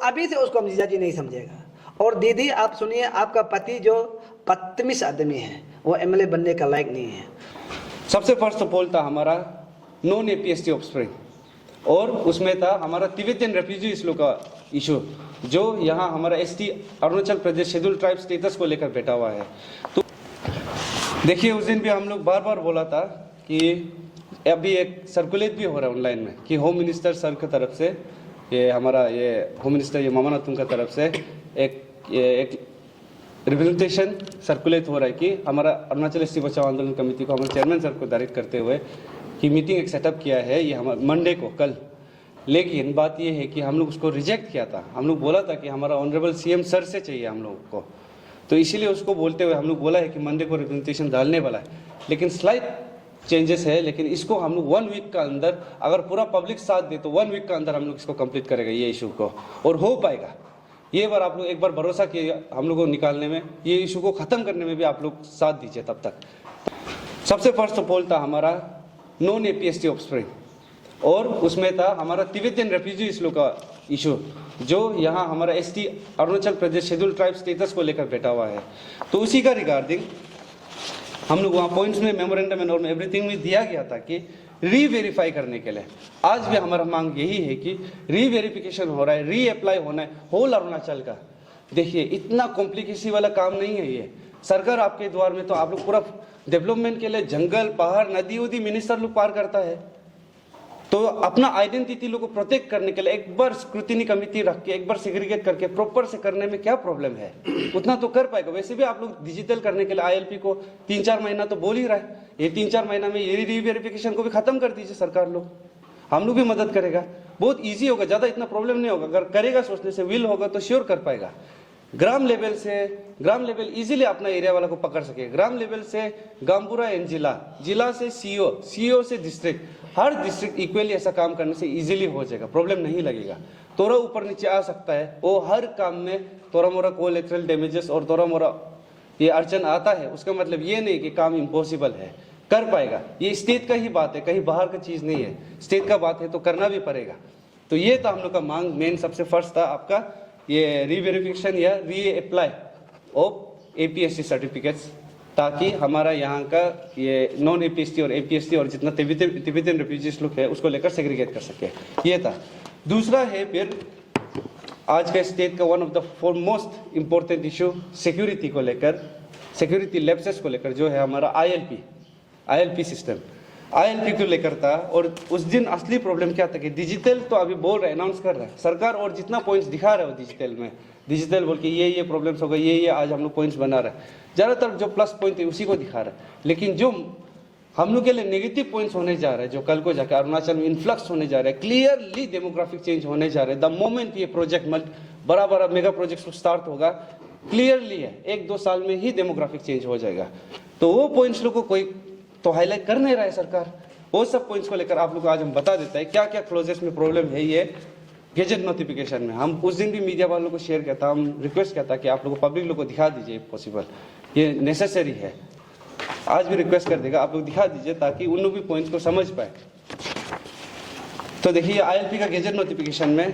अभी से उसको हम जीजाजी नहीं समझेगा। और दीदी आप सुनिए, आपका पति जो बदतमीज आदमी है वो एमएलए बनने का लायक नहीं है। सबसे फर्स्ट पोल था हमारा नॉन एपीएसटी ऑफस्प्रिंग, और उसमें था हमारा तिब्बतियन रेफ्यूजी इशू का इशू, जो यहाँ हमारा ST Arunachal Pradesh schedule tribe status को लेकर बैठा हुआ है। तो देखिए उस दिन भी हम लोग बार बार बोला था कि अभी एक सर्कुलेट भी हो रहा है ऑनलाइन में कि होम मिनिस्टर सर की तरफ से, ये हमारा ये होम मिनिस्टर ये मामा नातुंग की तरफ से एक रिप्रेजेंटेशन सर्कुलेट हो रहा है कि हमारा अरुणाचल एसटी बचाओ आंदोलन कमेटी को हमारे चेयरमैन सर को डायरेक्ट करते हुए कि मीटिंग एक सेटअप किया है ये हमारे मंडे को कल। लेकिन बात ये है कि हम लोग उसको रिजेक्ट किया था। हम लोग बोला था कि हमारा ऑनरेबल सीएम सर से चाहिए हम लोग को, तो इसीलिए उसको बोलते हुए हम लोग बोला है कि मंडे को रिप्रेजेंटेशन डालने वाला है। लेकिन स्लाइट चेंजेस है, लेकिन इसको हम लोग 1 वीक का अंदर, अगर पूरा पब्लिक साथ दे तो 1 वीक का अंदर हम लोग इसको कंप्लीट करेगा ये इशू को, और हो पाएगा। ये बार आप लोग एक बार भरोसा किए हम लोग को निकालने में, ये इशू को ख़त्म करने में भी आप लोग साथ दीजिए तब तक। सबसे फर्स्ट पोल था हमारा नॉन एपीएसटी ऑफस्प्रिंग, और उसमें था हमारा तिब्बतियन रेफ्यूजी इशू का इशू, जो यहाँ हमारा ST Arunachal Pradesh schedule tribe status को लेकर बैठा हुआ है। तो उसी का रिगार्डिंग हम लोग वहाँ पॉइंट्स में मेमोरेंडम एंड एवरीथिंग में दिया गया था कि रीवेरीफाई करने के लिए। आज भी हमारा मांग यही है कि रीवेरिफिकेशन हो रहा है, रीअप्लाई होना है होल अरुणाचल का। देखिए इतना कॉम्प्लिकेसी वाला काम नहीं है ये। सरकार आपके द्वार में, तो आप लोग पूरा डेवलपमेंट के लिए जंगल पहाड़ नदी उदी मिनिस्टर लोग पार करता है, तो अपना आइडेंटिटी लोग को प्रोटेक्ट करने के लिए एक बार स्क्रूटिनी कमेटी रख के एक बार सेग्रीगेट करके प्रॉपर से करने में क्या प्रॉब्लम है, उतना तो कर पाएगा। वैसे भी आप लोग डिजिटल करने के लिए आईएलपी को 3-4 महीना तो बोल ही रहा है, ये 3-4 महीना में ये रीवेरिफिकेशन को भी खत्म कर दीजिए सरकार लोग, हम लोग भी मदद करेगा। बहुत ईजी होगा, ज़्यादा इतना प्रॉब्लम नहीं होगा। अगर करेगा सोचने से, विल होगा तो श्योर कर पाएगा। ग्राम लेवल इजीली अपना एरिया वाला को पकड़ सके। ग्राम लेवल से गामपुरा एंड जिला से सीओ से डिस्ट्रिक्ट, हर डिस्ट्रिक्ट इक्वली ऐसा काम करने से इजीली हो जाएगा, प्रॉब्लम नहीं लगेगा। तोरा ऊपर नीचे आ सकता है, वो हर काम में तोरा मोरा कोलेटरल डैमेजेस और तोरा मोरा ये अड़चन आता है, उसका मतलब ये नहीं कि काम इम्पॉसिबल है, कर पाएगा। ये स्टेट का ही बात है, कहीं बाहर का चीज़ नहीं है, स्टेट का बात है तो करना भी पड़ेगा। तो ये था हम लोग का मांग, मेन सबसे फर्स्ट था आपका ये रीवेरिफिकेशन या रीअप्लाई ऑफ एपीएसटी सर्टिफिकेट्स, ताकि हमारा यहाँ का ये नॉन एपीएसटी और एपीएसटी और जितना तिब्बतियन रेफ्यूजीज लोग है उसको लेकर सेग्रीगेट कर सके, ये था। दूसरा है फिर आज का स्टेट का one of the most important issue security को लेकर, सिक्योरिटी लैप्सेस को लेकर, जो है हमारा आईएलपी सिस्टम, आईएलपी को लेकर था। और उस दिन असली प्रॉब्लम क्या था कि डिजिटल तो अभी बोल रहा है, अनाउंस कर रहा है सरकार, और जितना पॉइंट्स दिखा रहा है वो डिजिटल बोल के ये प्रॉब्लम्स होगा, ये आज हम लोग पॉइंट्स बना रहे हैं, ज़्यादातर जो प्लस पॉइंट है उसी को दिखा रहा है। लेकिन जो हम लोग के लिए नेगेटिव पॉइंट्स होने जा रहे हैं, जो कल को जाकर अरुणाचल में इन्फ्लक्स होने जा रहा है, क्लियरली डेमोग्राफिक चेंज होने जा रहे हैं। द मोमेंट ये प्रोजेक्ट बड़ा मेगा प्रोजेक्ट स्टार्ट होगा, क्लियरली है 1-2 साल में ही डेमोग्राफिक चेंज हो जाएगा। तो वो पॉइंट्स लोग को कोई तो हाईलाइट कर नहीं रहा है सरकार। वो सब पॉइंट्स को लेकर आप लोग को आज हम बता देता है क्या क्या क्लोजेस में प्रॉब्लम है ये गेजेट नोटिफिकेशन में। हम उस दिन भी मीडिया वालों को शेयर किया था, हम रिक्वेस्ट किया था कि आप लोग पब्लिक लोग को दिखा दीजिए, पॉसिबल ये नेसेसरी है। आज भी रिक्वेस्ट कर देगा, आप लोग दिखा दीजिए ताकि उन लोग भी पॉइंट्स को समझ पाए। तो देखिए आईएलपी का गेजेट नोटिफिकेशन में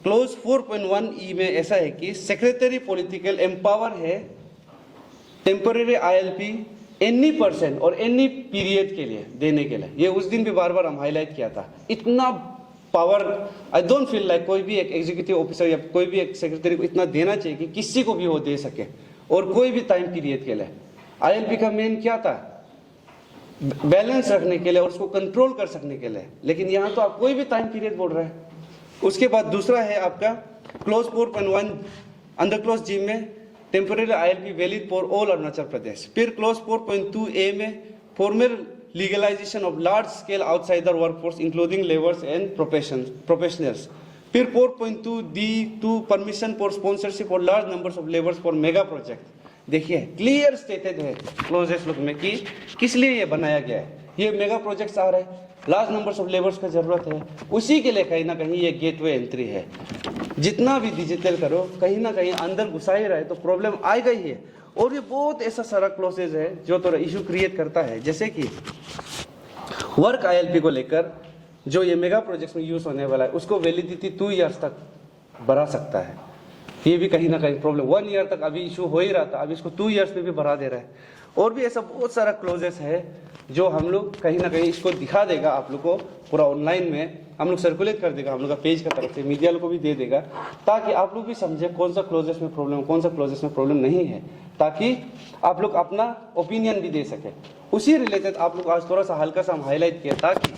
क्लोज 4.1E में ऐसा है कि सेक्रेटरी पॉलिटिकल एम्पावर है टेम्पररी आईएलपी एनी पर्सन और एनी पीरियड के लिए देने के लिए। ये उस दिन भी बार बार हम हाईलाइट किया था। इतना power I don't feel like कोई भी एक एग्जीक्यूटिव ऑफिसर या कोई भी एक सेक्रेटरी को इतना देना चाहिए कि किसी को भी वो दे सके, और कोई भी टाइम पीरियड के लिए। आईएलपी का मेन क्या था, बैलेंस रखने के लिए और उसको कंट्रोल कर सकने के लिए, लेकिन यहाँ तो आप कोई भी टाइम पीरियड बोल रहे हैं। उसके बाद दूसरा है आपका क्लोज 4.1 अंडर क्लोज जी में temporary ILP valid for all Arunachal Pradesh. फिर क्लोज 4.2A में formal legalisation of large scale outsider workforce including labours and professionals. फिर 4.2D2 परमिशन फॉर स्पॉन्सरशिप और large numbers of labours for mega project. देखिए clear stated है clauses look में कि किस लिए ये बनाया गया है। ये मेगा प्रोजेक्ट्स आ रहे हैं, लार्ज नंबर्स ऑफ लेबर्स का जरूरत है, उसी के लिए कहीं ना कहीं ये गेटवे एंट्री है। जितना भी डिजिटल करो कहीं ना कहीं अंदर घुसा ही रहे तो प्रॉब्लम आएगा ही है। और ये बहुत ऐसा सारा क्लोजेज है जो थोड़ा इशू क्रिएट करता है, जैसे कि वर्क आईएलपी को लेकर जो ये मेगा प्रोजेक्ट्स में यूज होने वाला है उसको वैलिडिटी 2 इयर्स तक बढ़ा सकता है। ये भी कहीं ना कहीं प्रॉब्लम, 1 ईयर तक अभी इशू हो ही रहा था, अभी इसको 2 ईयर्स में भी बढ़ा दे रहा है। और भी ऐसा बहुत सारा क्लोजेस है जो हम लोग कहीं ना कहीं इसको दिखा देगा आप लोग को, पूरा ऑनलाइन में हम लोग सर्कुलेट कर देगा, हम लोग का पेज का तरफ से मीडिया लोग को भी दे देगा, ताकि आप लोग भी समझे कौन सा क्लोजेस में प्रॉब्लम, कौन सा क्लोजेस में प्रॉब्लम नहीं है, ताकि आप लोग अपना ओपिनियन भी दे सके। उसी रिलेटेड आप लोग आज थोड़ा सा हल्का सा हम हाईलाइट किया, ताकि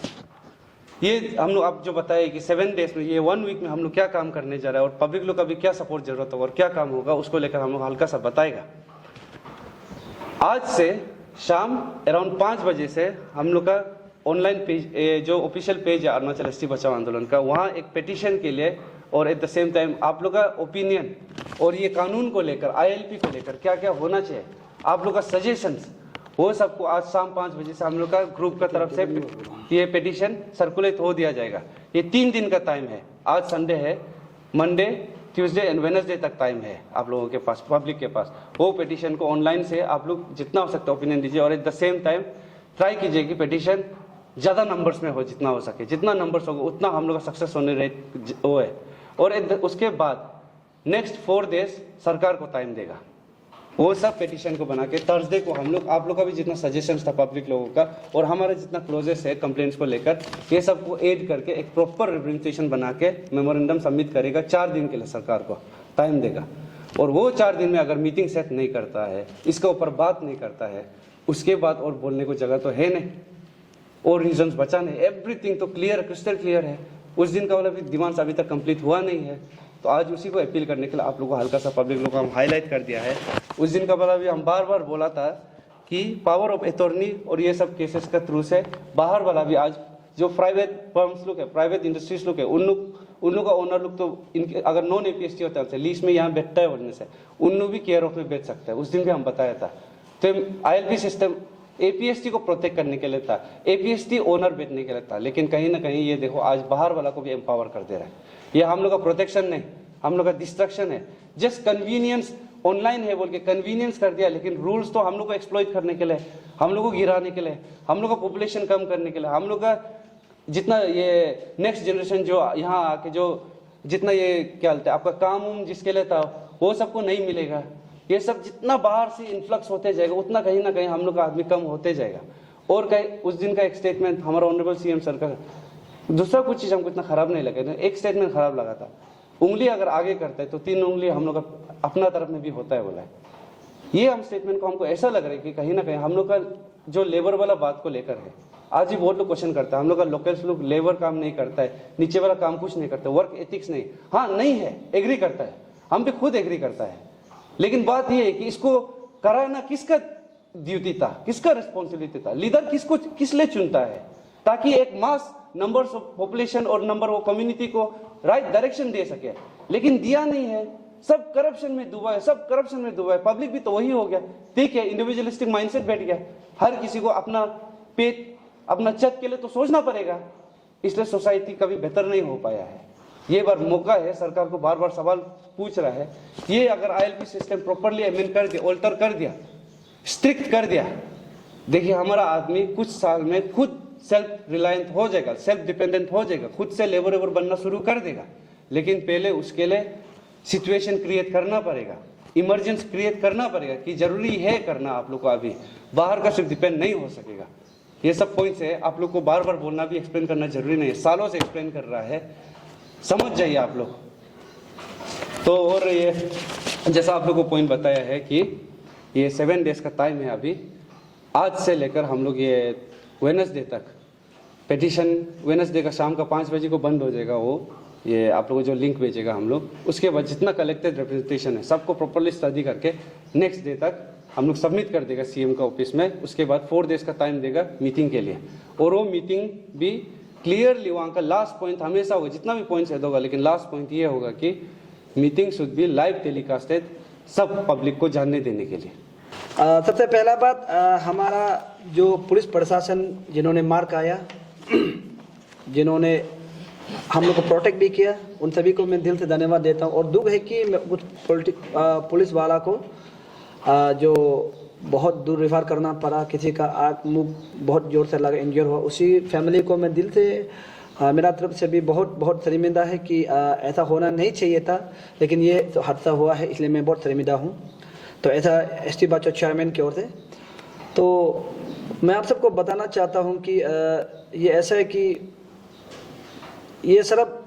ये हम लोग आप जो बताए कि 7 डेज में, ये 1 वीक में हम लोग क्या काम करने जा रहे हैं और पब्लिक लोग का भी क्या सपोर्ट जरूरत होगा और क्या काम होगा, उसको लेकर हम लोग हल्का सा बताएगा। आज से शाम अराउंड 5 बजे से हम लोग का ऑनलाइन पेज, जो ऑफिशियल पेज है अरुणाचल एसटी बचाओ आंदोलन का, वहाँ एक पिटीशन के लिए और एट द सेम टाइम आप लोग का ओपिनियन और ये कानून को लेकर, ILP को लेकर क्या क्या होना चाहिए, आप लोग का सजेशंस, वो सबको आज शाम 5 बजे से हम लोग का ग्रुप का तरफ से ये पिटीशन सर्कुलेट हो दिया जाएगा। ये 3 दिन का टाइम है, आज संडे है, मंडे, ट्यूसडे एंड वेडनेसडे तक टाइम है आप लोगों के पास, पब्लिक के पास। वो पिटीशन को ऑनलाइन से आप लोग जितना हो सकता है ओपिनियन दीजिए और at the same time try कीजिए कि पिटीशन ज़्यादा नंबर्स में हो, जितना हो सके, जितना नंबर्स होगा उतना हम लोग का सक्सेस होने रेट वो है। और उसके बाद नेक्स्ट 4 डेज सरकार को टाइम देगा, वो सब पिटीशन को बना के थर्सडे को हम लोग, आप लोग का भी जितना सजेशंस था पब्लिक लोगों का और हमारा जितना क्लोजेस है कंप्लेंट्स को लेकर, ये सब को ऐड करके एक प्रॉपर रिप्रेजेंटेशन बना के मेमोरेंडम सबमिट करेगा। 4 दिन के लिए सरकार को टाइम देगा और वो 4 दिन में अगर मीटिंग सेट नहीं करता है, इसके ऊपर बात नहीं करता है, उसके बाद और बोलने को जगह तो है नहीं और रीजंस बचा नहीं, एवरीथिंग तो क्लियर, क्रिस्टल क्लियर है। उस दिन का वाला भी डिमांड्स अभी तक कंप्लीट हुआ नहीं है, तो आज उसी को अपील करने के लिए आप लोगों को हल्का सा पब्लिक लोग को हम हाईलाइट कर दिया है। उस दिन का वाला भी हम बार बार बोला था कि पावर ऑफ अथॉर्नी और ये सब केसेस का थ्रू से बाहर वाला भी, आज जो प्राइवेट फर्म्स लोग है, प्राइवेट इंडस्ट्रीज लोग है, उन लोग का ओनर लोग तो इनके अगर नॉन APST होता है लीज में यहाँ बैठता है बोलने से, उन लोग भी केयर ऑफ में बेच सकता है। उस दिन भी हम बताया था। तो ILP सिस्टम APST को प्रोटेक्ट करने के लिए था, APST ओनर बेचने के लिए था, लेकिन कहीं ना कहीं ये देखो आज बाहर वाला को भी एम्पावर कर दे रहा है। ये हम लोग का प्रोटेक्शन नहीं, हम लोग का डिस्ट्रक्शन है। जस्ट कन्वीनियंस, ऑनलाइन है बोल के कन्वीनियंस कर दिया, लेकिन रूल्स तो हम लोग को एक्सप्लॉइट करने के लिए, हम लोग को गिराने के लिए, हम लोग का पॉपुलेशन कम करने के लिए, हम लोग का जितना ये नेक्स्ट जनरेशन जो यहाँ आके जो जितना ये क्या बोलते हैं आपका काम जिसके लिए था वो सबको नहीं मिलेगा। ये सब जितना बाहर से इन्फ्लक्स होते जाएगा उतना कहीं ना कहीं हम लोग का आदमी कम होते जाएगा। और कहीं उस दिन का एक स्टेटमेंट हमारा ऑनरेबल CM सर का, दूसरा कुछ चीज़ हमको इतना खराब नहीं लगा, एक स्टेटमेंट खराब लगा था, उंगली अगर आगे करता है तो 3 उंगली हम लोग का अपना तरफ में भी होता है बोला है। ये हम स्टेटमेंट को हमको ऐसा लग रहा है कि कहीं ना कहीं हम लोग का जो लेबर वाला बात को लेकर है, आज भी बहुत लोग क्वेश्चन करता है हम लोग का लोकल्स लोग लेबर काम नहीं करता है, नीचे वाला काम कुछ नहीं करता, वर्क एथिक्स नहीं, हाँ नहीं है, एग्री करता है, हम भी खुद एग्री करता है, लेकिन बात ये है कि इसको कराना किसका ड्यूटी था, किसका रिस्पॉन्सिबिलिटी था, लीडर किसको किस लिए चुनता है, ताकि एक मास नंबर्स ऑफ पॉपुलेशन और नंबर ऑफ कम्युनिटी को राइट डायरेक्शन दे सके, लेकिन दिया नहीं है। सब करप्शन में डूबा है, सब करप्शन में डूबा है, पब्लिक भी तो वही हो गया। ठीक है, इंडिविजुअलिस्टिक माइंडसेट बैठ गया, हर किसी को अपना पेट अपना चक के लिए तो सोचना पड़ेगा, इसलिए सोसाइटी कभी बेहतर नहीं हो पाया है। ये बार मौका है, सरकार को बार बार सवाल पूछ रहा है, ये अगर ILP सिस्टम प्रॉपरली अमेंड कर दिया, ऑल्टर कर दिया, स्ट्रिक्ट कर दिया, देखिए हमारा आदमी कुछ साल में खुद सेल्फ रिलायंट हो जाएगा, सेल्फ डिपेंडेंट हो जाएगा, खुद से लेबर बनना शुरू कर देगा। लेकिन पहले उसके लिए सिचुएशन क्रिएट करना पड़ेगा, इमरजेंसी क्रिएट करना पड़ेगा कि जरूरी है करना आप लोग को, अभी बाहर का सिर्फ डिपेंड नहीं हो सकेगा। ये सब पॉइंट्स है, आप लोग को बार बार बोलना भी एक्सप्लेन करना जरूरी नहीं है, सालों से एक्सप्लेन कर रहा है, समझ जाइए आप लोग। तो और ये जैसा आप लोग को पॉइंट बताया है कि ये 7 डेज का टाइम है, अभी आज से लेकर हम लोग ये वेडनेसडे तक पिटीशन, वेडनेसडे का शाम का 5 बजे को बंद हो जाएगा। वो ये आप लोगों को जो लिंक भेजेगा हम लोग, उसके बाद जितना कलेक्टेड रिप्रेजेंटेशन है सबको प्रॉपरली स्टडी करके नेक्स्ट डे तक हम लोग सबमिट कर देगा CM का ऑफिस में। उसके बाद 4 डेज का टाइम देगा मीटिंग के लिए, और वो मीटिंग भी क्लियरली वहाँ का लास्ट पॉइंट हमेशा होगा, जितना भी पॉइंट्स होगा, लेकिन लास्ट पॉइंट ये होगा कि meeting should be live telecasted, सब पब्लिक को जानने देने के लिए। सबसे पहला बात, हमारा जो पुलिस प्रशासन जिन्होंने मार खाया, जिन्होंने हम लोग को प्रोटेक्ट भी किया, उन सभी को मैं दिल से धन्यवाद देता हूँ। और दुख है कि मैं कुछ पुलिस वाला को जो बहुत दूर रेफर करना पड़ा, किसी का आँख मुँह बहुत जोर से लगा, इंजर हुआ, उसी फैमिली को मैं दिल से मेरा तरफ से भी बहुत बहुत शर्मिंदा है कि ऐसा होना नहीं चाहिए था, लेकिन ये तो हादसा हुआ है, इसलिए मैं बहुत शर्मिंदा हूँ। तो ऐसा एसटी बाचो चेयरमैन की ओर से तो मैं आप सबको बताना चाहता हूँ कि ये ऐसा है कि ये सिर्फ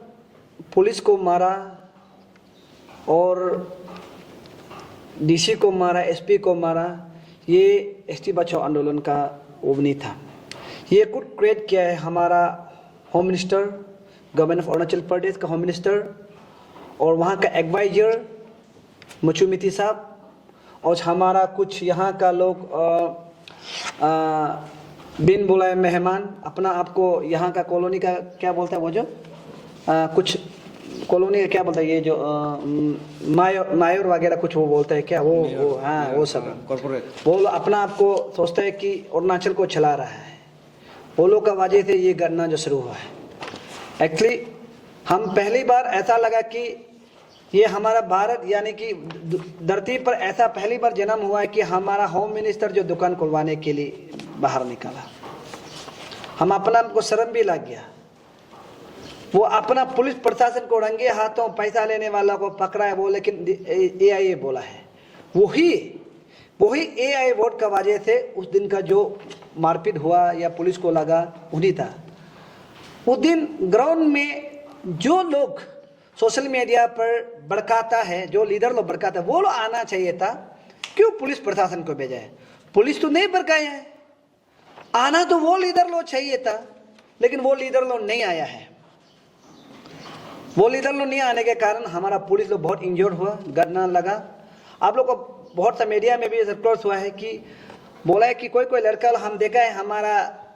पुलिस को मारा और डीसी को मारा, एसपी को मारा, ये एसटी बचाओ आंदोलन का वो नहीं था। ये कुछ क्रिएट किया है हमारा home minister, government of Arunachal Pradesh का होम मिनिस्टर और वहाँ का एडवाइजर मुचुमिती साहब, और हमारा कुछ यहाँ का लोग बिन बुलाए मेहमान, अपना आपको यहाँ का कॉलोनी का क्या बोलते हैं वो जो कुछ कॉलोनी का क्या बोलता है, ये जो मायर वगैरह कुछ वो बोलते हैं क्या वो हाँ वो सब कॉर्पोरेट, वो लोग अपना आपको सोचते हैं कि अरुणाचल को चला रहा है। वो लोग का वजह से ये घटना जो शुरू हुआ है। एक्चुअली हम पहली बार ऐसा लगा कि ये हमारा भारत यानी कि धरती पर ऐसा पहली बार जन्म हुआ है कि हमारा होम मिनिस्टर जो दुकान खुलवाने के लिए बाहर निकला, हम अपना को शर्म भी लग गया। वो अपना पुलिस प्रशासन को रंगे हाथों पैसा लेने वाला को पकड़ा है वो, लेकिन एआईए बोला है वही एआईए वोट का वजह से उस दिन का जो मारपीट हुआ या पुलिस को लगा उन्हीं था। उस दिन ग्राउंड में जो लोग सोशल मीडिया पर भड़काता है, जो लीडर लोग भड़काता है, वो लोग आना चाहिए था। क्यों पुलिस प्रशासन को भेजा है? पुलिस तो नहीं भड़काया है, आना तो वो लीडर लोग चाहिए था, लेकिन वो लीडर लोग नहीं आया है। वो लीडर लोग नहीं आने के कारण हमारा पुलिस लोग बहुत इंजर्ड हुआ, घटना लगा। आप लोग को बहुत सा मीडिया में भी सर्कुलर हुआ है कि बोला है कि कोई लड़का हम देखा है हमारा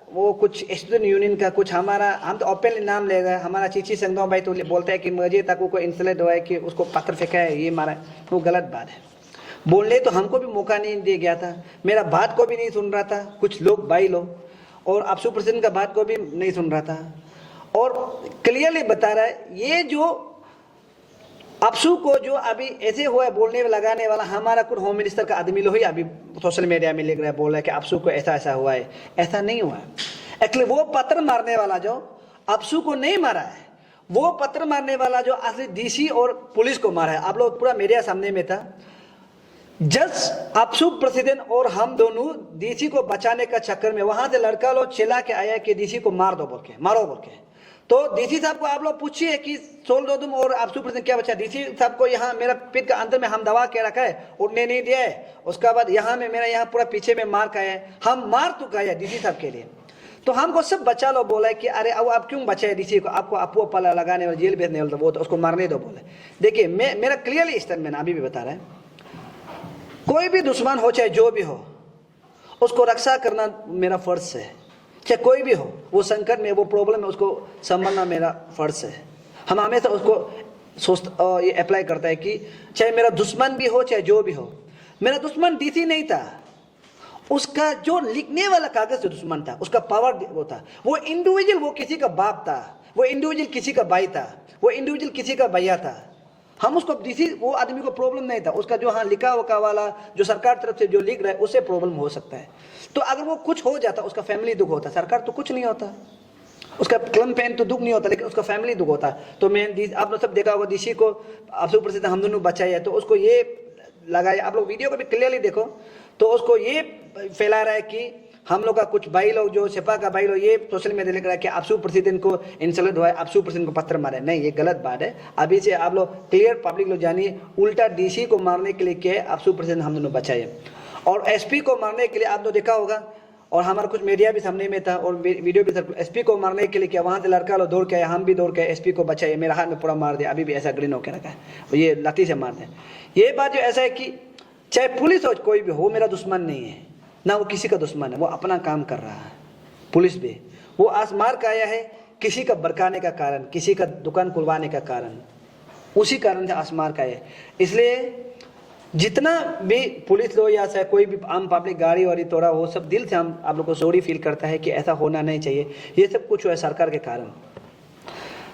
वो कुछ स्टूडेंट यूनियन का कुछ हमारा, हम तो ओपनली नाम ले गए, हमारा चीची संगम भाई तो बोलता है कि मुझे तक को इंसल्ट हुआ है कि उसको पत्थर फेंका है, ये मारा है। वो गलत बात है। बोलने तो हमको भी मौका नहीं दिया गया था, मेरा बात को भी नहीं सुन रहा था कुछ लोग भाई लोग, और अफसू प्रेसिडेंट का बात को भी नहीं सुन रहा था। और क्लियरली बता रहा है ये जो अफसू को जो अभी ऐसे हुआ है बोलने में लगाने वाला, हमारा कुछ होम मिनिस्टर का आदमी लोग ही अभी सोशल मीडिया में लिख रहा है, बोल रहा है कि अफसू को ऐसा हुआ है। ऐसा नहीं हुआ है। एक्चुअली वो पत्थर मारने वाला जो अफसू को नहीं मारा है, वो पत्थर मारने वाला जो असली डीसी और पुलिस को मारा है। आप लोग पूरा मीडिया सामने में था। जज अफसू प्रेसिडेंट और हम दोनों डीसी को बचाने का चक्कर में वहां से लड़का लोग चिल्ला के आया कि डीसी को मारो बोल के। तो डीसी साहब को आप लोग पूछिए कि सोल दो तुम और अफसू प्रेसिडेंट क्या बचा। डीसी साहब को यहाँ मेरा पीठ का अंदर में हम दबा के रखा है, उठने नहीं दिया है। उसके बाद यहाँ में मेरा यहाँ पूरा पीछे में मार खाया है, हम मार चुका है डीसी साहब के लिए। तो हमको सब बच्चा लोग बोला है कि अरे अब आप क्यों बचाए डीसी को, आपको अफवाह पला लगाने वाले जेल भेजने वाले वो तो उसको मारने दो बोले। देखिए मेरा क्लियरली स्टेटमेंट अभी भी बता रहा है, कोई भी दुश्मन हो चाहे जो भी हो उसको रक्षा करना मेरा फर्ज है। चाहे कोई भी हो, वो संकट में वो प्रॉब्लम में उसको संभालना मेरा फर्ज है। हम हमेशा उसको ये अप्लाई करता है कि चाहे मेरा दुश्मन भी हो चाहे जो भी हो। मेरा दुश्मन डीसी नहीं था, उसका जो लिखने वाला कागज जो दुश्मन था, उसका पावर वो था। वो इंडिविजुअल वो किसी का बाप था, वो इंडिविजुअल किसी का भाई था, वो इंडिविजुअल किसी का भैया था। हम उसको डीसी वो आदमी को प्रॉब्लम नहीं था, उसका जो हाँ लिखा वका वाला जो सरकार तरफ से जो लिख रहा है उससे प्रॉब्लम हो सकता है। तो अगर वो कुछ हो जाता उसका फैमिली दुख होता, सरकार तो कुछ नहीं होता, उसका क्लम पेन तो दुख नहीं होता, लेकिन उसका फैमिली दुख होता। तो मैं आप लोग सब देखा होगा डीसी को अफसू प्रेसिडेंट हम दोनों बचाया है, तो उसको ये लगाया। आप लोग वीडियो को भी क्लियरली देखो तो उसको ये फैला रहा है कि हम लोग का कुछ भाई लोग जो सेपा का भाई लोग ये सोशल मीडिया लिख रहा है कि अफसू प्रेसिडेंट को इंसल्ट हुआ है, अफसू प्रेसिडेंट को पत्थर मारे। नहीं, ये गलत बात है। अभी से आप लोग क्लियर पब्लिक लोग जानिए, उल्टा डीसी को मारने के लिए क्या है, अफसू प्रेसिडेंट हम दोनों बचाए। और एसपी को मारने के लिए आप लोग देखा होगा, और हमारा कुछ मीडिया भी सामने में था और वीडियो भी था। एसपी को मारने के लिए क्या वहाँ से लड़का लोग दौड़ के आया, हम भी दौड़ के एसपी को बचाए। मेरा हाथ में पूरा मार दिया, अभी भी ऐसा ग्रीन होकर रखा है, ये लाठी से मारते हैं। ये बात जो ऐसा है कि चाहे पुलिस हो कोई भी हो, मेरा दुश्मन नहीं है ना, वो किसी का दुश्मन है, वो अपना काम कर रहा है। पुलिस भी वो आसमार का आया है किसी का भड़काने का कारण, किसी का दुकान खुलवाने का कारण, उसी कारण से आसमार का है। इसलिए जितना भी पुलिस लो या चाहे कोई भी आम पब्लिक गाड़ी वाड़ी तोड़ा, वो सब दिल से हम आप लोग को सॉरी फील करता है कि ऐसा होना नहीं चाहिए। ये सब कुछ हुआ है सरकार के कारण।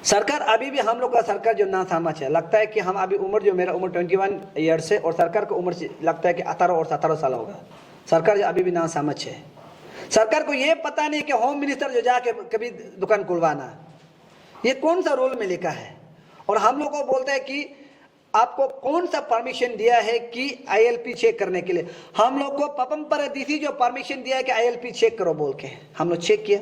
सरकार अभी भी हम लोग का सरकार जो ना समझ है, लगता है कि हम अभी उम्र जो मेरा उम्र 21 ईयर्स है और सरकार का उम्र लगता है कि 18 और 17 साल होगा। सरकार अभी भी ना समझ है। सरकार को ये पता नहीं कि होम मिनिस्टर जो जाके कभी दुकान खुलवाना, ये कौन सा रूल में लिखा है? और हम लोग को बोलते हैं कि आपको कौन सा परमिशन दिया है कि आईएलपी चेक करने के लिए? हम लोग को पपम डीसी जो परमिशन दिया है कि आईएलपी चेक करो बोल के, हम लोग चेक किया।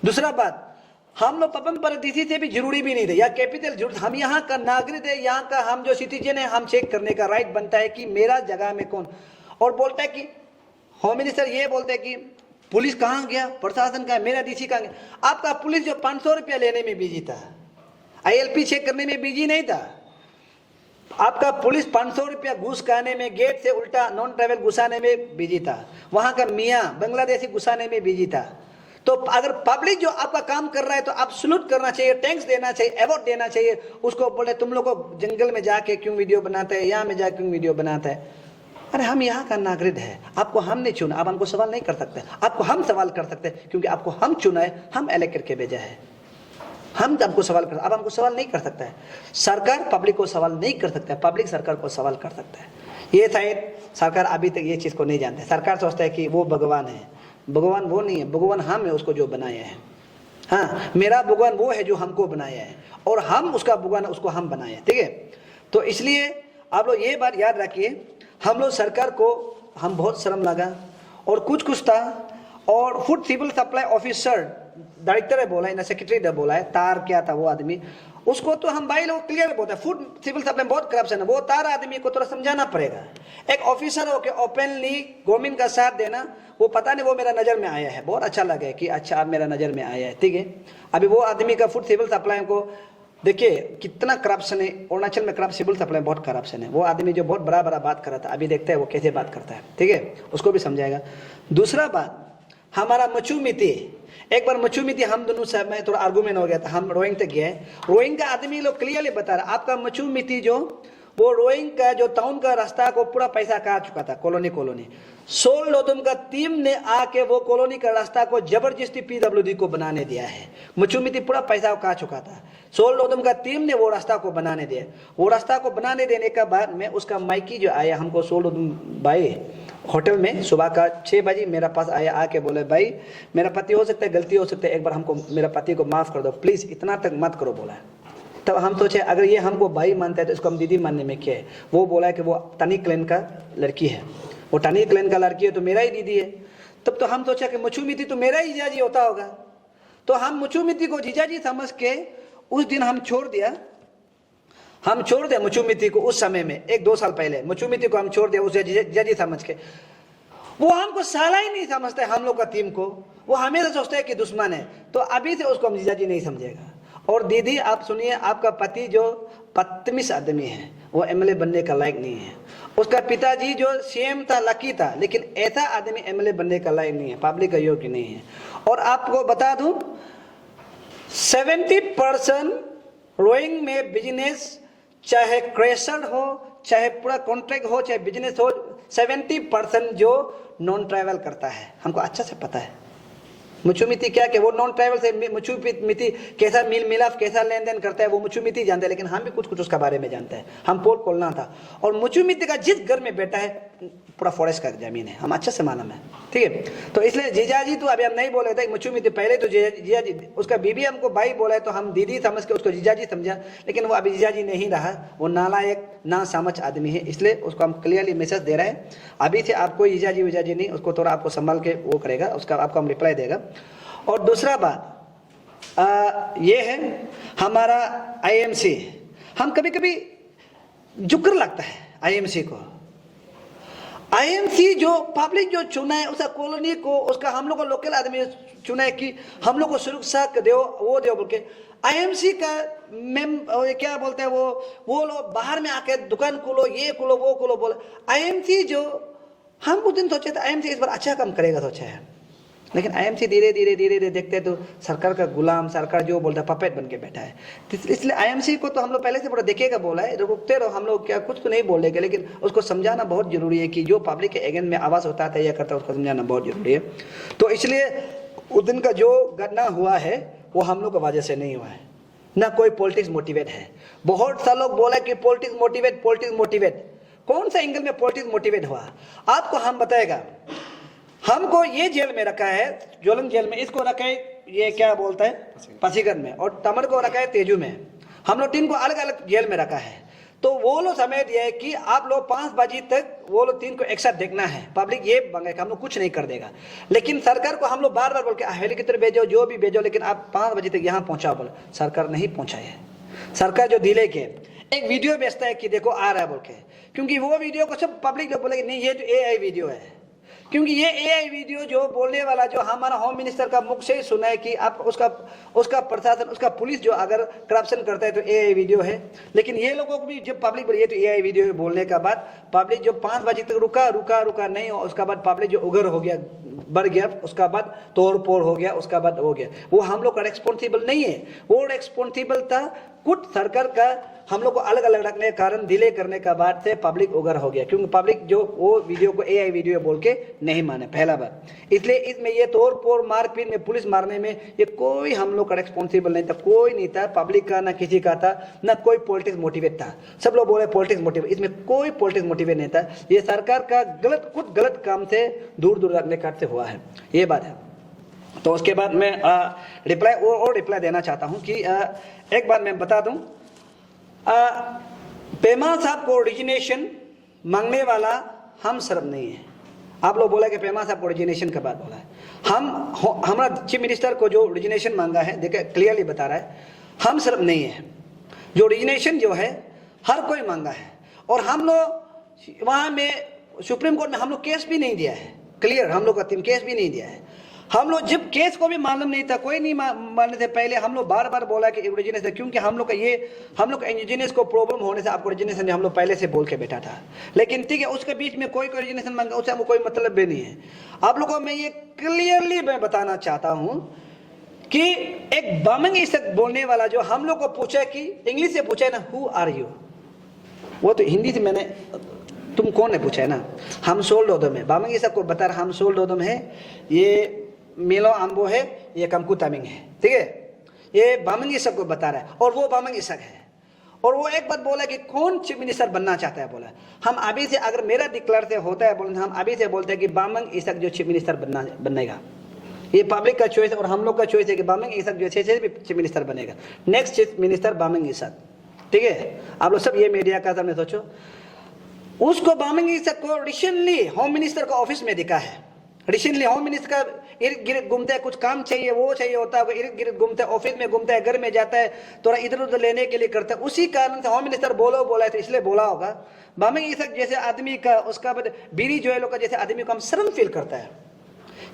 दूसरा बात, हम लोग पपम डीसी से भी जरूरी भी नहीं थे या कैपिटल जरूरत, हम यहाँ का नागरिक है, यहाँ का हम जो सिटीजन है, हम चेक करने का राइट बनता है कि मेरा जगह में कौन। और बोलता है कि होम मिनिस्टर ये बोलते हैं कि पुलिस कहाँ गया, प्रशासन कहाँ, मेरा डीसी कहाँ गया? आपका पुलिस जो 500 रुपया लेने में बिजी था, आईएलपी चेक करने में बिजी नहीं था। आपका पुलिस 500 रुपया घूस खाने में, गेट से उल्टा नॉन ट्रैवल घुसाने में बिजी था। वहां का मियाँ बांग्लादेशी घुसाने में बिजी था। तो अगर पब्लिक जो आपका काम कर रहा है तो आप सलूट करना चाहिए, टैंक्स देना चाहिए, अवार्ड देना चाहिए। उसको बोले तुम लोग को जंगल में जाके क्यों वीडियो बनाते हैं, यहाँ में जाके क्यों वीडियो बनाते हैं? अरे हम यहाँ का नागरिक है, आपको हमने चुना, आप हमको सवाल नहीं कर सकते। आपको हम सवाल कर सकते हैं क्योंकि आपको हम चुना है, हम इलेक्ट करके भेजा है। हम आपको सवाल कर, अब हमको सवाल नहीं कर सकता है। सरकार पब्लिक को सवाल नहीं कर सकता है, पब्लिक सरकार को सवाल कर सकता है। ये शायद सरकार अभी तक ये चीज़ को नहीं जानते। सरकार सोचता है कि वो भगवान है, भगवान वो नहीं है, भगवान हम है उसको जो बनाया है। हाँ, मेरा भगवान वो है जो हमको बनाया है और हम उसका भगवान उसको हम बनाए हैं, ठीक है। तो इसलिए आप लोग ये बात याद रखिए, हम लोग सरकार को हम बहुत शर्म लगा और कुछ था। और food civil supply officer director है बोला है ना, सेक्रेटरी ने बोला है, तार क्या था वो आदमी, उसको तो हम भाई लोग क्लियर बोलते हैं फूड सिविल सप्लाई बहुत करप्शन है। वो तार आदमी को थोड़ा समझाना पड़ेगा। एक ऑफिसर हो के ओपनली गवर्नमेंट का साथ देना, वो पता नहीं वो मेरा नज़र में आया है, बहुत अच्छा लगे कि अच्छा आप मेरा नज़र में आया है, ठीक है। अभी वो आदमी का फूड सिविल सप्लाई को देखिए कितना करप्शन है। अरुणाचल में करप्शन सिविल सप्लाई बहुत करप्शन है। वो आदमी जो बहुत बड़ा बात कर रहा था, अभी देखते हैं वो कैसे बात करता है, ठीक है, उसको भी समझाएगा। दूसरा बात, हमारा मचू मिति, एक बार मचू मिति हम दोनों से में थोड़ा आर्गूमेंट हो गया था। हम रोइंग तक गए, रोइंग का आदमी लोग क्लियरली बता रहा, आपका मचू मिति जो वो रोइंग का जो टाउन का रास्ता को पूरा पैसा खा चुका था। कॉलोनी सोल लोदम का टीम ने आके वो कॉलोनी का रास्ता को जबरदस्ती पीडब्ल्यूडी को बनाने दिया है। मचू मिति पूरा पैसा खा चुका था। सोल लोदम का टीम ने वो रास्ता को बनाने दिया। वो रास्ता को बनाने देने के बाद में उसका माइकी जो आया हमको, सोल लोदम भाई होटल में सुबह का 6 बजे मेरा पास आया, आके बोले भाई मेरा पति हो सकता है, गलती हो सकता है, एक बार हमको मेरा पति को माफ़ कर दो प्लीज़, इतना तक मत करो बोला। तब हम सोचे अगर ये हमको भाई मानता है तो इसको हम दीदी मानने में क्या है। वो बोला है कि वो टनी क्लेन का लड़की है, वो टनी क्लेन का लड़की है तो मेरा ही दीदी है। तब तो हम सोचा कि मचू मिति तो मेरा ही जीजाजी होता होगा। तो हम मचू मिति को जीजाजी समझ के उस दिन हम छोड़ दिया मचू मिति को। उस समय में 1-2 साल पहले मचू मिति को हम छोड़ दिया उसे जीजाजी समझ के। वो हमको साला ही नहीं समझते हम लोग का टीम को, वो हमेशा सोचते हैं कि दुश्मन है। तो अभी से उसको हम जीजाजी नहीं समझेगा। और दीदी आप सुनिए, आपका पति जो बदतमीज आदमी है वो एमएलए बनने का लायक नहीं है। उसका पिताजी जो सीएम था लकी था, लेकिन ऐसा आदमी एमएलए बनने का लायक नहीं है, पब्लिक का योग्य नहीं है। और आपको बता दूं 70% रोइंग में बिजनेस, चाहे क्रेशर हो, चाहे पूरा कॉन्ट्रैक्ट हो, चाहे बिजनेस हो, 70% जो नॉन ट्रैवल करता है। हमको अच्छा से पता है मचू मिति क्या कि वो नॉन ट्रैवल से मचू मिति कैसा मिल मिलाप कैसा लेन देन करता है वो मचू मिति जानते हैं। लेकिन हम भी कुछ उसका बारे में जानते हैं। हम पोल खोलना था। और मचू मिति का जिस घर में बैठा है पूरा फॉरेस्ट का जमीन है, हम अच्छे से मालूम है, ठीक है। तो इसलिए जीजाजी तो अभी हम नहीं बोले थे मचू मिति, पहले तो जीजाजी, उसका बीबी हमको भाई बोला है तो हम दीदी समझ के उसको जीजाजी समझा। लेकिन वो अभी जीजाजी नहीं रहा, वो नालायक ना समझ आदमी है। इसलिए उसको हम क्लियरली मैसेज दे रहे हैं, अभी से आप कोई जीजाजी विजाजी नहीं, उसको थोड़ा आपको संभाल के वो करेगा, उसका आपको हम रिप्लाई देगा। और दूसरा बात ये है हमारा आईएमसी, हम कभी कभी जुक्र लगता है आईएमसी को। आईएमसी जो पब्लिक जो चुना है उसका कॉलोनी को, उसका हम लोग को लोकल आदमी चुना है कि हम लोग को सुरक्षा दो, वो दो बोल के। आईएमसी का क्या बोलते हैं वो लोग बाहर में आके दुकान खोलो, ये खोलो, वो खोलो बोले। आईएमसी जो हम कुछ दिन सोचे थे आईएमसी इस बार अच्छा काम करेगा सोचा है, लेकिन आईएमसी धीरे धीरे देखते तो सरकार का गुलाम, सरकार जो बोलता है पपेट बन के बैठा है। इसलिए आईएमसी को तो हम लोग पहले से पूरा देखेगा बोला है, रुकते रहो, हम लोग क्या कुछ तो नहीं बोल देंगे, लेकिन उसको समझाना बहुत जरूरी है कि जो पब्लिक के अगेंस्ट में आवाज़ होता है या करता है उसको समझाना बहुत जरूरी है। तो इसलिए उस दिन का जो घटना हुआ है वो हम लोग की वजह से नहीं हुआ है, ना कोई पॉलिटिक्स मोटिवेट है। बहुत सा लोग बोला कि पॉलिटिक्स मोटिवेट, कौन सा एंगल में पॉलिटिक्स मोटिवेट हुआ आपको हम बताएगा। हमको ये जेल में रखा है, जोलंग जेल में, इसको रखा है ये क्या बोलता है पासीघाट में, और तमर को रखा है तेजू में। हम लोग 3 को अलग अलग जेल में रखा है। तो वो लोग समय दिया है कि आप लोग 5 बजे तक वो लोग 3 को एक साथ देखना है। पब्लिक ये मांगेगा, हम लोग कुछ नहीं कर देगा। लेकिन सरकार को हम लोग बार बार बोल के हेलीकॉप्टर भेजो, जो भी भेजो, लेकिन आप 5 बजे तक यहाँ पहुंचाओ बोले, सरकार नहीं पहुंचाए है। सरकार जो डिले के एक वीडियो भेजता है कि देखो आ रहा है बोल के, क्योंकि वो वीडियो को सब पब्लिक लोग बोलेंगे नहीं ये तो AI वीडियो है। क्योंकि ये AI वीडियो जो बोलने वाला जो हमारा होम मिनिस्टर का मुख से ही सुना है कि आप उसका प्रशासन, उसका पुलिस जो अगर करप्शन करता है तो AI वीडियो है। लेकिन ये लोगों को भी जब पब्लिक बोली ये तो AI वीडियो है बोलने का बाद पब्लिक जो 5 बजे तक रुका नहीं हो, उसका बाद पब्लिक जो उग्र हो गया, बढ़ गया, उसका बाद तोड़ फोड़ हो गया, उसका बाद हो गया। वो हम लोग का रेस्पॉन्सिबल नहीं है, वो रेस्पॉन्सिबल था कुछ सरकार का। हम लोग को अलग अलग रखने के कारण डिले करने का बाद से पब्लिक उगर हो गया, क्योंकि पब्लिक जो वो वीडियो को AI वीडियो बोल के नहीं माने पहला बार। इसलिए इसमें ये तोड़ फोड़ मारपीट में पुलिस मारने में ये कोई हम लोग का रेस्पॉन्सिबल नहीं था, कोई नहीं था, पब्लिक का ना किसी का था, ना कोई पॉलिटिक्स मोटिवेट था। सब लोग बोले पॉलिटिक्स मोटिवेट, इसमें कोई पॉलिटिक्स मोटिवेट नहीं था। ये सरकार का कुछ गलत काम से दूर रखने का से हुआ है, ये बात है। तो उसके बाद मैं रिप्लाई और रिप्लाई देना चाहता हूँ कि एक बार मैं बता दूं, पेमा साहब को ओरिजिनेशन मांगने वाला हम सिर्फ नहीं है। आप लोग बोला कि पेमा साहब को ओरिजिनेशन का बात बोला है, हमारा चीफ मिनिस्टर को जो ओरिजिनेशन मांगा है, देखिए क्लियरली बता रहा है, हम सिर्फ नहीं है। जो ओरिजिनेशन जो है हर कोई मांगा है, और हम लोग वहाँ में सुप्रीम कोर्ट में हम लोग केस भी नहीं दिया है, क्लियर, हम लोग का टीम केस भी नहीं दिया है। हम लोग जब केस को भी मालूम नहीं था, कोई नहीं मानने से पहले हम लोग बार बार बोला कि इंडिजिनस है, क्योंकि हम लोग का इंडिजिनस को प्रॉब्लम होने से आपको इंडिजिनस हम लोग पहले से बोल के बैठा था। लेकिन ठीक है, उसके बीच में कोई इंडिजिनेशन मांगा, उससे हमको कोई मतलब भी नहीं है। आप लोगों को मैं ये क्लियरली मैं बताना चाहता हूँ कि एक बामंग इशक बोलने वाला जो हम लोग को पूछा कि इंग्लिश से पूछा है ना, हु आर यू, वो तो हिंदी से मैंने तुम कौन है पूछा है ना, हम सोल डोदम है। बामंग इशक को बता रहा हम सोल डोदम है, ये मिलो आम्बो है, ये कमकू तामिंग है, ठीक है। ये बामंग इशक को बता रहा है, और वो बामंग इशक है। और वो एक बात बोला कि कौन चीफ मिनिस्टर बनना चाहता है, बोला हम अभी से, अगर मेरा डिक्लेयर से होता है बोले, हम अभी से बोलते हैं कि बामंग इशक जो चीफ मिनिस्टर बनेगा। ये पब्लिक का चॉइस और हम लोग का चॉइस है कि बामंग इशक जो है चीफ मिनिस्टर बनेगा, next chief minister Bamang Ishaq, ठीक है। आप लोग सब ये मीडिया का सामने सोचो, उसको बामंग इशक को रिसेंटली होम मिनिस्टर का ऑफिस में दिखा है। रिसेंटली होम मिनिस्टर का इर्द गिर्द घूमता है, कुछ काम चाहिए वो चाहिए होता है, इर्द गिर्द घूमता है, ऑफिस में घूमता है, घर में जाता है, थोड़ा इधर उधर लेने के लिए करता है। उसी कारण से होम मिनिस्टर बोला है, तो इसलिए बोला होगा बामंग इशक जैसे आदमी का, उसका बीरी जोएलो का जैसे आदमी को हम शर्म फील करता है।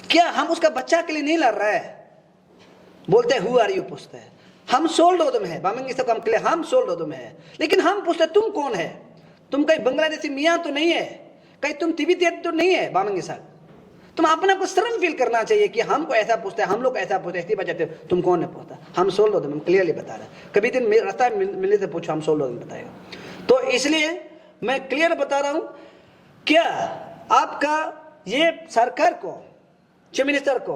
क्या हम उसका बच्चा के लिए नहीं लड़ रहा है? बोलते हैं हु आर यू, पूछते हैं हम सोल डोदम है, बामंग इशक हम क्लियर, हम सोल डोदम है। लेकिन हम पूछते तुम कौन है? तुम कहीं बांग्लादेशी मियाँ तो नहीं है, कहीं तुम तिब्बती तो नहीं है बामंग इशक। तुम अपना को शर्म फील करना चाहिए कि हमको ऐसा पूछता है, हम लोग ऐसा पूछते हैं, इसी वजह से तुम कौन है पूछता। हम सोल डोदम, हम क्लियरली बता रहे हैं। कभी दिन रास्ता मिलने से पूछो, हम सोल डोदम बताएगा। तो इसलिए मैं क्लियर बता रहा हूं, क्या आपका ये सरकार को, चीफ मिनिस्टर को,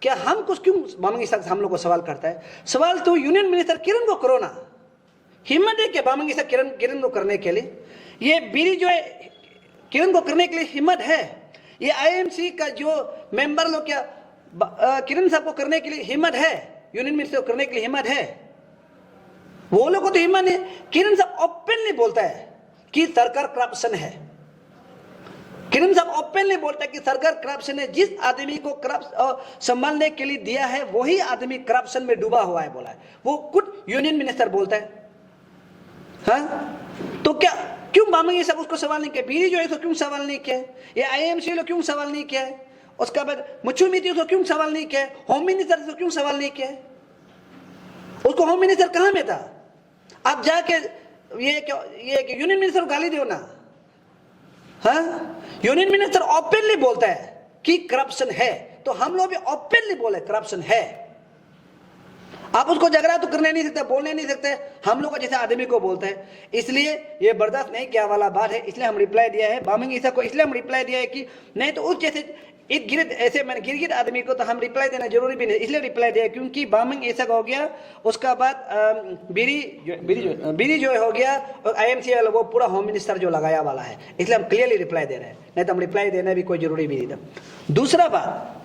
क्या हम कुछ क्यों बामंग इशक हम लोग को सवाल करता है? सवाल तो यूनियन मिनिस्टर किरण को करो ना, हिम्मत है क्या बामंग इशक किरण को करने के लिए? ये बीरी जो है किरण को करने के लिए हिम्मत है? ये IMC का जो मेंबर लोग क्या किरण साहब को करने के लिए हिम्मत है? यूनियन मिनिस्टर को करने के लिए हिम्मत है? वो लोग को तो हिम्मत नहीं। किरण साहब ओपनली बोलता है कि सरकार करप्शन है। किरण साहब ओपनली बोलता है कि सरकार करप्शन है। जिस आदमी को संभालने के लिए दिया है वही आदमी करप्शन में डूबा हुआ है, बोला है। वो खुद यूनियन मिनिस्टर बोलता है। हाँ, तो क्या क्यों बामंग इशक उसको सवाल नहीं किया? बीरी जो है उसको क्यों सवाल नहीं किया? ये IMC लोग क्यों सवाल नहीं किया? उसका बाद मुचू मिती उसको क्यों सवाल नहीं किया? होम मिनिस्टर को क्यों सवाल नहीं किया? उसको होम मिनिस्टर कहाँ में था? आप जाके ये यूनियन मिनिस्टर को गाली दो ना। हाँ, यूनियन मिनिस्टर ओपनली बोलता है कि करप्शन है, तो हम लोग भी ओपनली बोले करप्शन है। आप उसको झगड़ा तो करने नहीं सकते, बोलने नहीं सकते, हम लोग को जैसे आदमी को बोलते हैं। इसलिए ये बर्दाश्त नहीं किया वाला बात है, इसलिए हम रिप्लाई दिया है बामंग इशक को। इसलिए हम रिप्लाई दिया है कि नहीं तो उस जैसे इर्द गिर्द ऐसे मैंने गिरगिट आदमी को तो हम रिप्लाई देना जरूरी भी नहीं, इसलिए रिप्लाई दिया क्योंकि बामंग इशक हो गया, उसका बाद बीरी जो हो गया, और IMC वाला वो पूरा होम मिनिस्टर जो लगाया वाला है, इसलिए हम क्लियरली रिप्लाई दे रहे हैं। नहीं तो हम रिप्लाई देना भी कोई जरूरी भी नहीं था। दूसरा बात,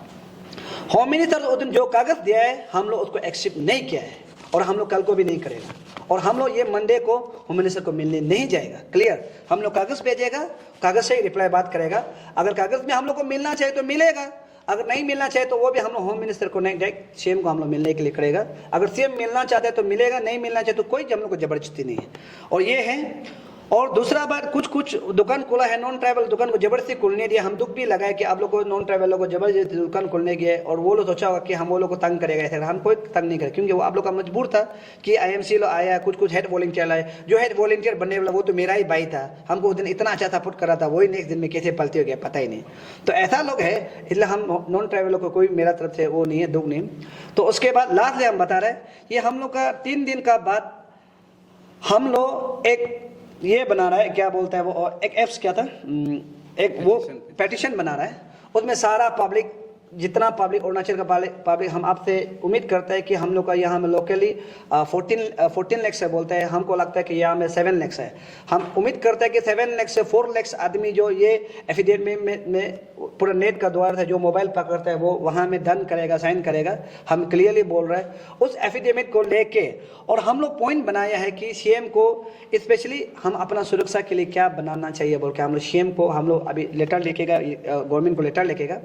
होम मिनिस्टर उस दिन जो कागज दिया है हम लोग उसको एक्सेप्ट नहीं किया है और हम लोग कल को भी नहीं करेगा और हम लोग ये मंडे को होम मिनिस्टर को मिलने नहीं जाएगा। क्लियर? हम लोग कागज भेजेगा, कागज से ही रिप्लाई बात करेगा। अगर कागज में हम लोग को मिलना चाहिए तो मिलेगा, अगर नहीं मिलना चाहिए तो वो भी हम लोग होम मिनिस्टर को नहीं, डायरेक्ट सीएम को हम लोग मिलने के लिए करेगा। अगर सीएम मिलना चाहते हैं तो मिलेगा, नहीं मिलना चाहिए तो कोई हम लोग को जबरदस्ती नहीं है। और ये है। और दूसरा बात, कुछ दुकान खोला है नॉन ट्राइबल दुकान को जबरदस्ती खोलने दिया। हम दुख भी लगाए कि आप लोग को नॉन ट्राइबल लोगों को जबरदस्ती दुकान खोलने गए और वो लोग सोचा होगा कि हम वो लोग को तंग करेगा। ऐसे हम कोई तंग नहीं करे, क्योंकि वो आप लोग का मजबूर था कि आईएमसी लोग आया, कुछ हेड वॉलंटियर आए। जो हेड वॉलंटियर बनने वाला वो तो मेरा ही भाई था, हमको उस दिन इतना अच्छा सपोर्ट कर रहा था, वही नेक्स्ट दिन में कैसे पलते हो गया पता ही नहीं। तो ऐसा लोग है, इसलिए हम नॉन ट्राइबल लोग को कोई मेरा तरफ से वो नहीं है, दुख नहीं। तो उसके बाद लास्ट में हम बता रहे हैं, ये हम लोग का 3 दिन का बाद हम लोग एक ये बना रहा है, क्या बोलता है वो, और एक एप्स क्या था, एक वो पेटिशन बना रहा है। उसमें सारा पब्लिक, जितना पब्लिक अरुणाचल का पब्लिक, हम आपसे उम्मीद करते हैं कि हम लोग का यहाँ में लोकली 14 लाख से बोलते हैं, हमको लगता है कि यहाँ में 7 लाख है। हम उम्मीद करते हैं कि 7 लाख से 4 लाख आदमी जो ये एफिडेविट में पूरा नेट का द्वार से जो मोबाइल पकड़ता है वो वहाँ में डन करेगा, साइन करेगा। हम क्लियरली बोल रहे हैं उस एफिडेविट को लेके। और हम लोग पॉइंट बनाया है कि सीएम को स्पेशली हम अपना सुरक्षा के लिए क्या बनाना चाहिए बोल के हम लोग सीएम को, हम लोग अभी लेटर लिखेगा, गवर्नमेंट को लेटर लिखेगा।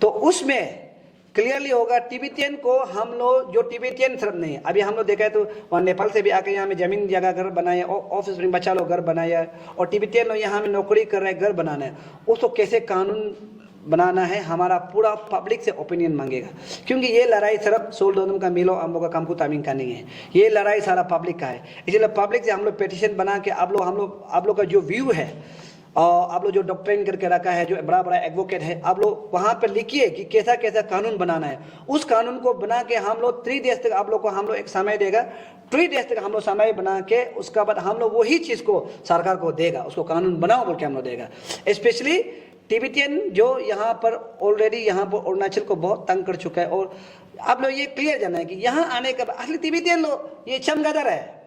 तो उसमें क्लियरली होगा तिब्बतियन को हम लोग, जो तिब्बतियन सिर्फ नहीं है, अभी हम लोग देखा है तो वहाँ नेपाल से भी आके यहाँ में जमीन जगह घर बनाया, ऑफिस में बच्चा लोग घर बनाया, और तिब्बतियन लोग यहाँ में नौकरी कर रहे हैं, घर बनाना है। उसको कैसे कानून बनाना है, हमारा पूरा पब्लिक से ओपिनियन मांगेगा। क्योंकि ये लड़ाई सिर्फ सोल्डोनम का मिलो अम्बो का कामकू तामिंग का नहीं है, ये लड़ाई सारा पब्लिक का है। इसलिए पब्लिक से हम लोग पिटीशन बना के आप लोग का जो व्यू है, और आप लोग जो डॉक्ट्रिन करके रखा है, जो बड़ा बड़ा एडवोकेट है, आप लोग वहाँ पर लिखिए कि कैसा कैसा कानून बनाना है। उस कानून को बना के हम लोग 3 डेज तक आप लोग को हम लोग एक समय देगा, 3 डेज तक हम लोग समय बना के उसका बाद हम लोग वही चीज़ को सरकार को देगा, उसको कानून बनाओ बोल के हम लोग देगा। स्पेशली तिब्बतियन जो यहाँ पर ऑलरेडी यहाँ पर अरुणाचल को बहुत तंग कर चुका है। और आप लोग ये क्लियर जाना है कि यहाँ आने का असली तिब्बतियन लोग ये चमगादड़ है।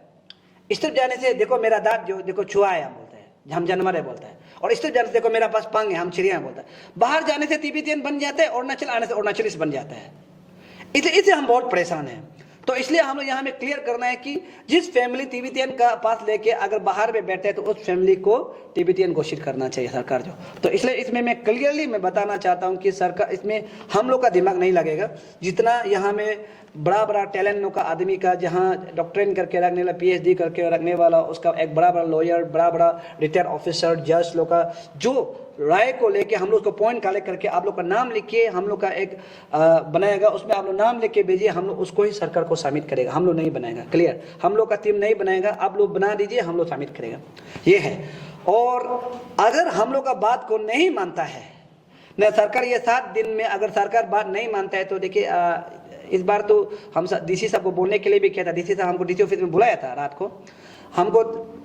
इस तरफ जाने से देखो मेरा दांत जो देखो छुआ है, हम बोलते हैं, हम जानवर है बोलता है। और इस तरफ जाने से देखो मेरा पास पंख है, हम चिड़िया बोलता है। बाहर जाने से तिब्बतियन बन जाते हैं, अरुणाचल आने से अरुणाचलिस्ट बन जाता है। इससे हम बहुत परेशान हैं। तो इसलिए हम लोग यहाँ में क्लियर करना है कि जिस फैमिली तिब्बतियन का पास लेके अगर बाहर में बैठे हैं तो उस फैमिली को तिब्बतियन घोषित करना चाहिए सरकार जो। तो इसलिए इसमें मैं क्लियरली मैं बताना चाहता हूँ कि सरकार, इसमें हम लोग का दिमाग नहीं लगेगा। जितना यहाँ में बड़ा बड़ा टैलेंट लोग का आदमी का, जहाँ डॉक्टरेट करके रखने वाला, PhD करके रखने वाला, उसका एक बड़ा बड़ा लॉयर, बड़ा बड़ा रिटायर्ड ऑफिसर, जज लोग का जो राय को लेके हम लोग को पॉइंट कलेक्ट करके आप लोग का नाम लिखिए, हम लोग का एक बनाएगा, उसमें आप लोग नाम लिख के भेजिए, हम लोग उसको ही सरकार को सबमिट करेगा, हम लोग नहीं बनाएगा। क्लियर? हम लोग का टीम नहीं बनाएगा, आप लोग बना दीजिए, हम लोग सबमिट करेगा। ये है। और अगर हम लोग का बात को नहीं मानता है न सरकार, ये 7 दिन में अगर सरकार बात नहीं मानता है तो देखिए, इस बार तो हम DC साहब को बोलने के लिए भी किया था। DC साहब हमको DC ऑफिस में बुलाया था रात को, हमको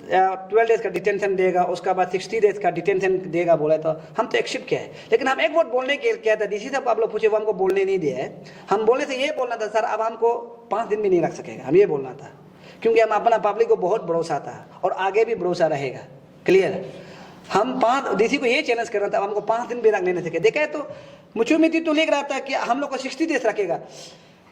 12 डेज का डिटेंशन देगा, उसका बाद 60 डेज का डिटेंशन देगा बोला था। हम तो एक्सेप्ट किया है, लेकिन हम एक वोट बोलने के लिए किया था। DC साहब आप लोग पूछे, वो हमको बोलने नहीं दिया है। हम बोलने से ये बोलना था सर अब हमको 5 दिन भी नहीं रख सकेगा, हम ये बोलना था। क्योंकि हम अपना पब्लिक को बहुत भरोसा था और आगे भी भरोसा रहेगा। क्लियर? हम DC को ये चैलेंज कर रहा था, हमको 5 दिन भी रखने नहीं सके। देखा है तो मुचुमिति तो लिख रहा था कि हम लोग को 60 डेज रखेगा।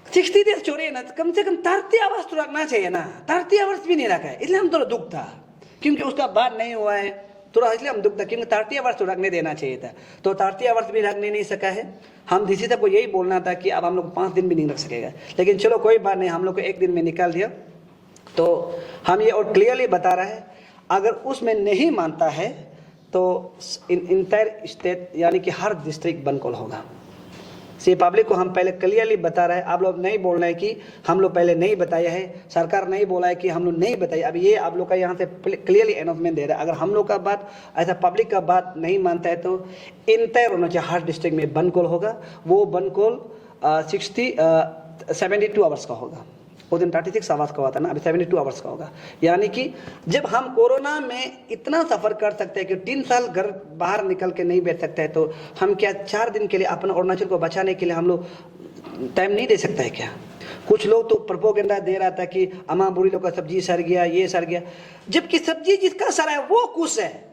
60 डेज छोड़िए ना, कम से कम 30 आवर्स तो रखना चाहिए ना। 30 आवर्स भी नहीं रखा है, इसलिए हम थोड़ा दुख था, क्योंकि उसका बात नहीं हुआ है थोड़ा, इसलिए हम दुख था। क्योंकि 30 आवर्स तो रखने देना चाहिए था, तो 30 आवर्स भी रखने नहीं सका है। हम DC साहब को यही बोलना था कि अब हम लोग 5 दिन भी नहीं रख सकेगा, लेकिन चलो कोई बात नहीं, हम लोग को 1 दिन में निकाल दिया। तो हम ये और क्लियरली बता रहे हैं, अगर उसमें नहीं मानता है तो इंटायर स्टेट यानी कि हर डिस्ट्रिक्ट बंद कॉल होगा। से पब्लिक को हम पहले क्लियरली बता रहे हैं। आप लोग नहीं बोल रहे हैं कि हम लोग पहले नहीं बताया है, सरकार नहीं बोला है कि हम लोग नहीं बताए। अब ये आप लोग का यहाँ से क्लियरली अनाउंसमेंट दे रहा है। अगर हम लोग का बात ऐसा पब्लिक का बात नहीं मानता है तो इंटायर होना चाहिए, हर डिस्ट्रिक्ट में बंद कॉल होगा। वो बंद कॉल 72 आवर्स का होगा। वो दिन 36 आवर्स का हुआ था ना, अभी 72 आवर्स का होगा। यानी कि जब हम कोरोना में इतना सफ़र कर सकते हैं कि 3 साल घर बाहर निकल के नहीं बैठ सकते हैं, तो हम क्या 4 दिन के लिए अपना अरुणाचल को बचाने के लिए हम लोग टाइम नहीं दे सकते हैं क्या? कुछ लोग तो प्रोपोगेंडा दे रहा था कि अम्मा बूढ़ी लोग का सब्जी सड़ गया, ये सड़ गया, जबकि सब्जी जिसका सड़ा है वो खुश है,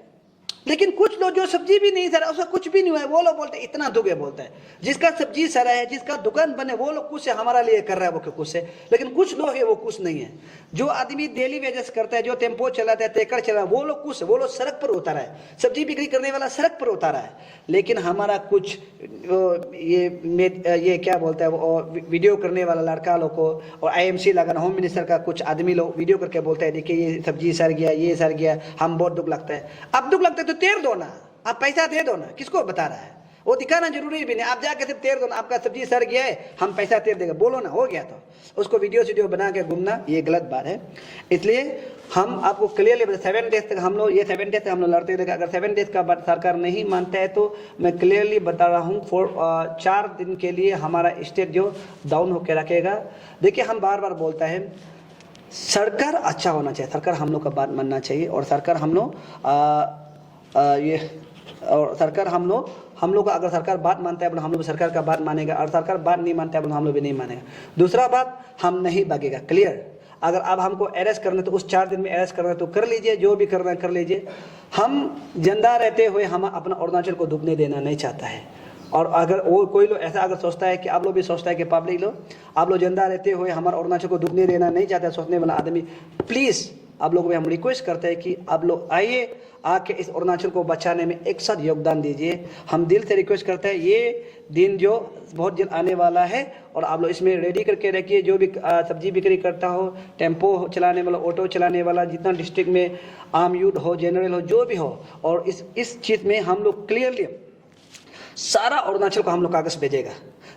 लेकिन कुछ लोग जो सब्जी भी नहीं सर, उसका कुछ भी नहीं हुआ है, वो लोग बोलते हैं इतना दुगे बोलता है। जिसका सब्जी सरा है, जिसका दुकान बने, वो लोग कुछ है हमारा लिए कर रहा है, वो कुछ है। लेकिन कुछ लोग है वो कुछ नहीं है। जो आदमी डेली वेजेस करता है, जो टेम्पो चलाता है, टेकर चला, वो लोग कुछ है, वो लोग सड़क पर उतारा है। सब्जी बिक्री करने वाला सड़क पर उतारा है। लेकिन हमारा कुछ ये क्या बोलता है वो वीडियो करने वाला लड़का लोग को, और IMC लगाना, होम मिनिस्टर का कुछ आदमी लोग वीडियो करके बोलता है देखिए ये सब्जी सर गया, ये सर गया, हम बहुत दुख लगता है। अब दुख लगता है तो तेर दो ना, आप पैसा दे दो ना, किसको बता रहा है? वो दिखाना जरूरी भी नहीं, आप जाके सिर्फ तेर दो ना, आपका सब्जी सर गया है, हम पैसा तेर देगा, बोलो ना, हो गया। तो उसको वीडियो बना के घूमना ये गलत बात है। इसलिए हम आपको क्लियरली 7 डेज तक हम लोग, ये 7 डेज तक हम लोग लड़ते रहेंगे। अगर 7 डेज का बात सरकार नहीं मानता है तो मैं क्लियरली बता रहा हूँ 4 दिन के लिए हमारा स्टेट जो डाउन होकर रखेगा। देखिए हम बार बार बोलता है सरकार अच्छा होना चाहिए, सरकार हम लोग का बात मानना चाहिए, और सरकार हम लोग और सरकार हम लोग अगर सरकार बात मानता है हम लोग सरकार का बात मानेगा, और सरकार बात नहीं मानता है हम लोग भी नहीं मानेगा। दूसरा बात, हम नहीं भागेगा, क्लियर। अगर आप हमको अरेस्ट करना तो उस 4 दिन में अरेस्ट करना तो कर लीजिए, जो भी करना है कर लीजिए। हम जिंदा रहते हुए हम अपना अरुणाचल को डूबने देना नहीं चाहता है। और अगर वो कोई लोग ऐसा अगर सोचता है कि आप लोग भी सोचता है कि पब्लिक लोग आप लोग जिंदा रहते हुए हमारे अरुणाचल को डूबने देना नहीं चाहता, सोचने वाला आदमी, प्लीज़ आप लोगों में हम रिक्वेस्ट करते हैं कि आप लोग आइए, आके इस अरुणाचल को बचाने में एक साथ योगदान दीजिए। हम दिल से रिक्वेस्ट करते हैं, ये दिन जो बहुत जल्द आने वाला है, और आप लोग इसमें रेडी करके रखिए। जो भी सब्जी बिक्री करता हो, टेम्पो चलाने वाला, ऑटो चलाने वाला, जितना डिस्ट्रिक्ट में आम यूथ हो, जनरल हो, जो भी हो, और इस चीज़ में हम लोग क्लियरली सारा अरुणाचल को हम लोग कागज़ भेजेगा।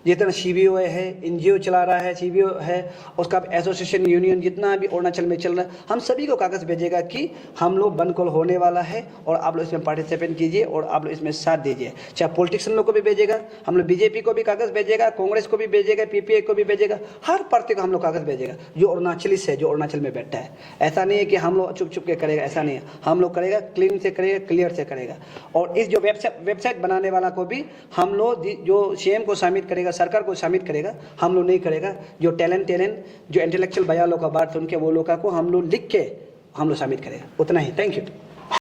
जितना CBO है, NGO चला रहा है, CBO है, उसका एसोसिएशन यूनियन जितना भी अरुणाचल में चल रहा है, हम सभी को कागज़ भेजेगा कि हम लोग बंद कॉल होने वाला है, और आप लोग इसमें पार्टिसिपेट कीजिए, और आप लोग इसमें साथ दीजिए। चाहे पॉलिटिशियन लोग को भी भेजेगा, हम लोग BJP को भी कागज़ भेजेगा, कांग्रेस को भी भेजेगा, PPI को भी भेजेगा, हर पार्टी को हम लोग कागज़ भेजेगा जो अरुणाचली से, जो अरुणाचल में बैठा है। ऐसा नहीं है कि हम लोग चुप चुप के करेगा, ऐसा नहीं है। हम लोग करेगा, क्लीन से करेगा, क्लियर से करेगा। और इस जो वेबसाइट बनाने वाला को भी हम लोग, जो CM को शामिल करेगा, सरकार को शामिल करेगा, हम लोग नहीं करेगा। जो टैलेंट जो इंटेलेक्चुअल भैया लोग का बात सुन के वो लोग को हम लोग लिख के हम लोग शामिल करेगा, उतना ही। Thank you.